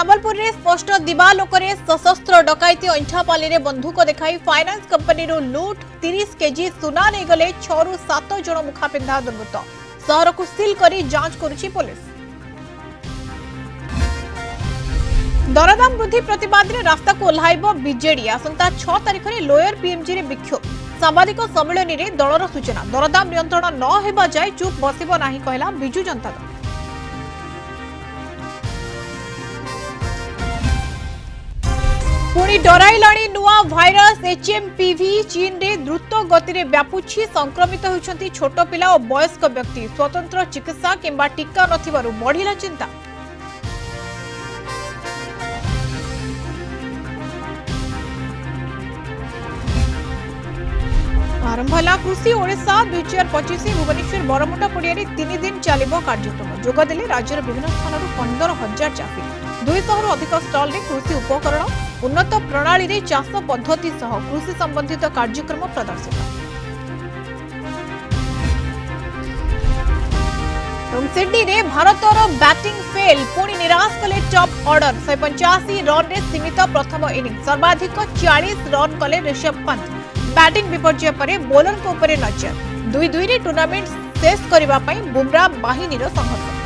संबलपुर में स्पष्ट दिवालोकरे सशस्त्र डकायती अंठापाली में बंधुक देखाई फाइनान्स कंपनी लुट 30 केजी सुना नहीं गले 6 ରୁ 7 जन मुखापिंधा दुर्वृत्त सहर को सिल कर जांच करुछि पुलिस। दरदाम वृद्धि प्रतिवाद में रास्ता को ओह्लाइब बीजेडी आसंता 6 तारिख में लोयर पीएमजी रे विक्षोभ सांबादिक सम्मेलन में दलर सूचना दरदाम नियंत्रण न हेबा जाय चुप बसिब नाही कहला बिजु जनता दल। पुणी डराइलाणी नुआ भाइरस एचएमपीवी चीन रे द्रुत गति रे व्यापुछि संक्रमित होइछंती छोट पिला और वयस्क व्यक्ति स्वतंत्र चिकित्सा किंबा टीका नथिबारु बढ़िला चिंता। आरंभ होला कृषि ओडिशा 2025 भुवनेश्वर बरमुंडा पड़िया 3 दिन चलिबो कार्यक्रम जोगदेले राज्यर विभिन्न स्थानरू 15,000 चाषी 200 रु अधिक स्टल रे कृषि उपकरण उन्नत प्रणाली रे चाष पद्धति सह कृषि संबंधित कार्यक्रम प्रदर्शित। सिडनी रे भारतर बैटिंग फेल पुणी निराश कले टॉप ऑर्डर 185 रन रे सीमित प्रथम इनिंग सर्वाधिक 40 रन कले ऋषभ पंत बैटिंग विपर्जय पर बोलर को ऊपर नजर 2-2 रे टूर्नामेंट शेष करने बुमरा बाहिनी संघर्ष।